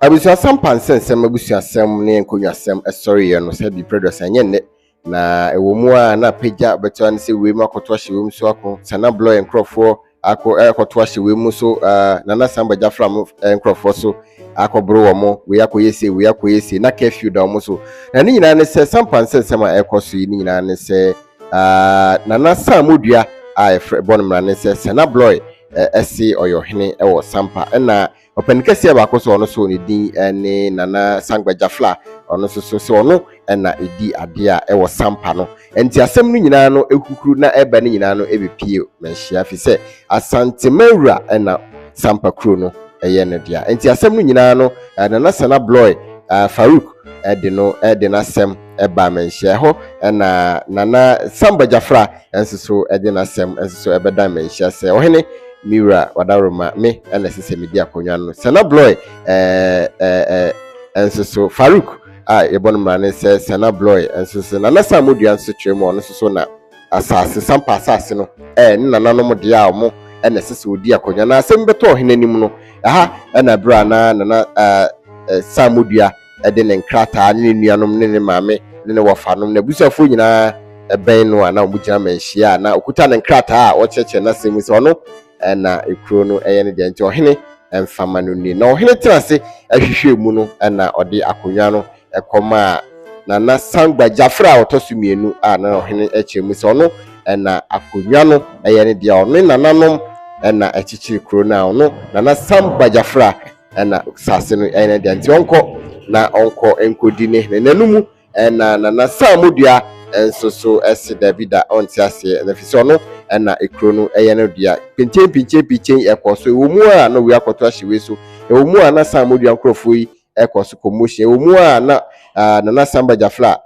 Abusua Sampa nsensem abusua sem ne enkonwa sem sorry ye no se bi producer nye ne na ewo mu a na pagya beto an se we makoto ahye we mu so akọ Sena bloi enkrofo akọ ekoto ahye we mu so nana samba gyafla mu enkrofo so akọ bro wo mo we akoyese na curfew da mo so na ni nyina ne se Sampa nsensem a ekoso ni nyina ne se nana samodua a bonmra ne se Sena bloi esi AsanteHene ewo Sampa na openkese ba koso ono so ni din ne nana samgba gyafla ono so ono na edi ade a ewo Sampa no enti asem no nyina no ekukuru na eba no nyina no ebepie menhia fi se asantemawura na Sampa kro no eye ne dia enti asem no nyina no nana Sena bloi Farouk de na sem eba menhia ho na nana samgba gyafla enso de na sem enso ebeda menhia se ohene Mira wadaroma me na sese media konwa no Sena bloi enso Farouk ebonma ne se Sena bloi enso na samodua nso twem ono so na asase Sampa asase no nananom de a omo na sese odi akonwa na asem beto ohene nim no na bra na samodua de ne nkrata ne nuanom ne maame ne wofanom na busafo nyina ben no na omugina menhia na okuta ne nkrata a ocheche na semu se ono na ekro no ne de nti ohene emfama no ni na ohene trase ahwehwe mu no na ode akonwa no ekoma na samgba gyafla otosumienu na ohene echemu se ono na akonwa no ne de ono nananom na echichi kro na ono na samgba gyafla na sase no ne de nti onko enkodi ne nanumu na samodua enso esi Davida onti ase na fisi ono na ekro no no dia pinchen ekoso ewumu a na we akoto ahyewe so ewumu a na samodua nkrofo yi ekoso commotion ewumu a na samgba gyafla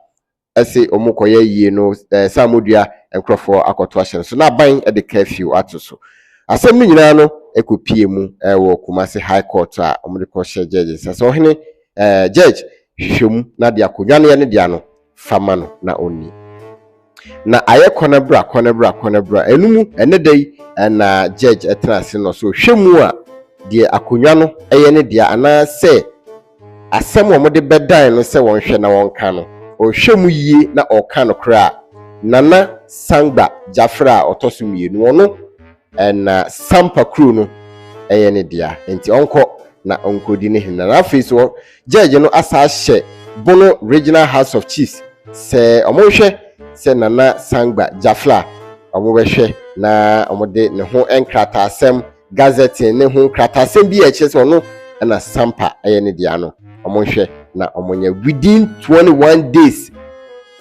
ese omukoye yie no samodua nkrofo akoto ahye so na ban de curfew atoso asem ni nyina no ekopie mu wo Kumasi High Court a omde ko hye judges so hene judge hwehwem na de akonwa ne dia no fama no na oni na aye konebra enumu enedai na judge etrase no so hwemu a de akonwa no ne dia ana se asem wo de bedan no se won hwe na won ka no o hwemu yie na o ka no kra nana samgba gyafla otosumienu ono na Sampa kro no ne dia enti na onkodi ne hinna na afiso judge no asa hye Bono Regional House of Chiefs se omonhwe se nana samgba gyafla omobehwe na omode ne ho enkrata asem gazette ne ho enkrata asem bi eche se ono na Sampa ne dia no omonhwe na omonya within 21 days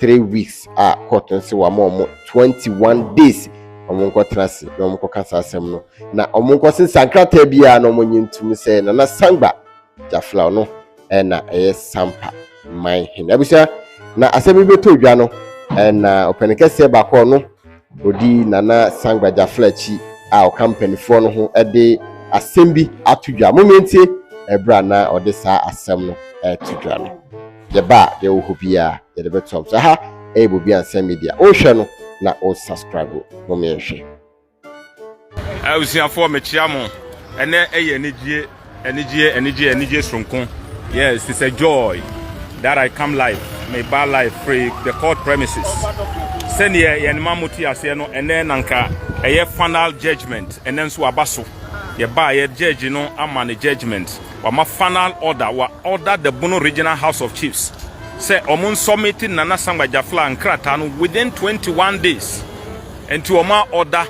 3 weeks court nse wa mo 21 days omonko trase na omonko kasa asem no na omonko sensankrata bia na omonye ntum se nana samgba gyafla no na Sampa my hen abusia na asemi beto dwa no na openkese ba ko no odi nana samgba gyafla chi a o company fo no ho de asembi atodwa momentie ebra na ode sa asem no atodwa no ye ba ye wo hobia ye de beto so ha Bobie Ansah media o hwe no na o subscribe mo me hwe abusia fo me chia mo ene enije sonkon. Yes, it's a joy that I come live, may bar live free the court premises. Send here and mamuti aseno and then anka a final judgment and then so abaso. Ye buy a judge no am the judgment. Wa ma final order wa order the Bono Regional House of Chiefs. Say omun submitting nana samgba gyafla and kratano within 21 days. And to oma order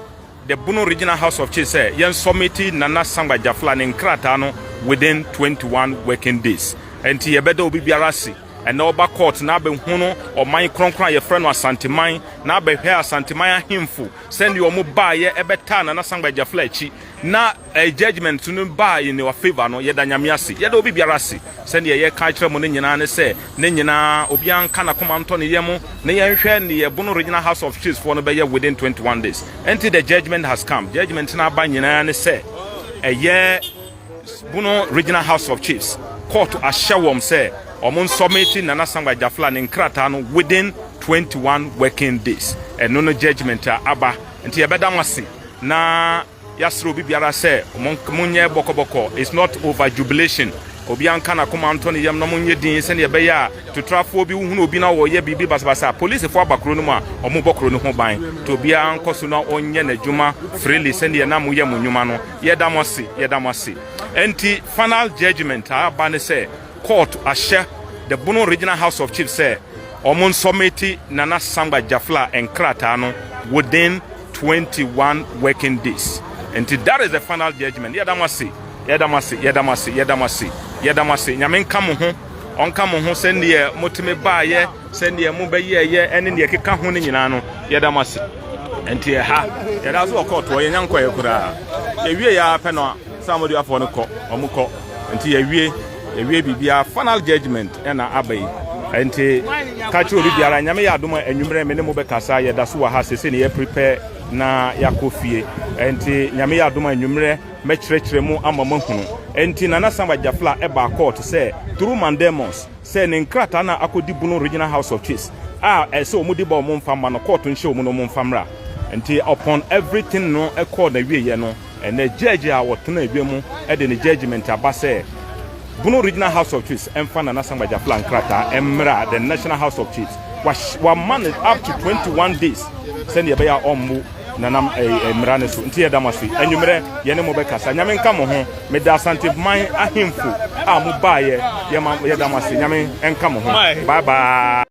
the Bono Regional House of Chiefs say yen submitting nana samgba gyafla and kratano within 21 working days. And ye bedo obi biarasi and na oba court na be hunu o man kronkron ye friend AsanteHene na be hwe AsanteHene ahemfo send you omo ba ye ebeta na samgba gyafla achi na a judgment to ba in your favor no ye da nyame ase ye da obi biarasi send ye ka kire mo ne nyina ne se ne nyina obi an kana komanto ne ye mo ne ye hwe ne ye Bono Regional House of Chiefs for no be ye within 21 days until the judgment has come. Judgment na ba nyina ne se ye Bono Regional House of Chiefs court ashawom say omon submitting nana samgba gyafla ne nkrata no within 21 working days and no judgment aba nti ye beda mase na yasro bibiara say munye bokoboko. It's not over jubilation obi anka na koma anto ne yam no monye din se ne be ya tutrafo bi hu no obi na wo ye bibi basabasa police fo abakro no mu a omo bokro no ho ban to obi ankoso na onye na djuma freely se ne na mo ye mo nnwuma no ye damase enti final judgment aba ne se court ahye the Bono Regional House of Chiefs say omon someti nana samgba gyafla enkrata no within 21 working days. And that is the final judgment. Yedamasi. Nyamen come home. On come home, send the motime baye, send the mube ye, and in the keka huni nyinano. Yedamasi. And here ha. That's what court or young quay could have. A ya penna, somebody up on a court, or muko. And here we be a final judgment and a abbey. Enti kachu biara nyame ya adoma enwumre me ne mo bekasa ye da so wa ha sese ne ye prepare na yakofie enti nyame ya adoma enwumre me kyerɛkyerɛ mu ama mahunu enti nana samba gyafla e ba court say through mandemos say ne nkrata na akodi Bono Regional House of Chiefs so omudi ba omo mfa ma no court nhye omo no mo mfa mra enti upon everything no e call na wie ye no and the judge a wotena ebiemu e de ne judgment aba say Bono Regional House of Chiefs and Nana Samgba gyafla Krata Emra, the National House of Chiefs, was managed up to 21 days. Send your bear on Nanam Emranesu, Ntia Damasi, and you mere Yenemobekasa, Yamen Kamohon, Meda Santi, mine a himful, Mubaye, Yamam Yadamasi, Yamen, and Kamohon. Bye bye.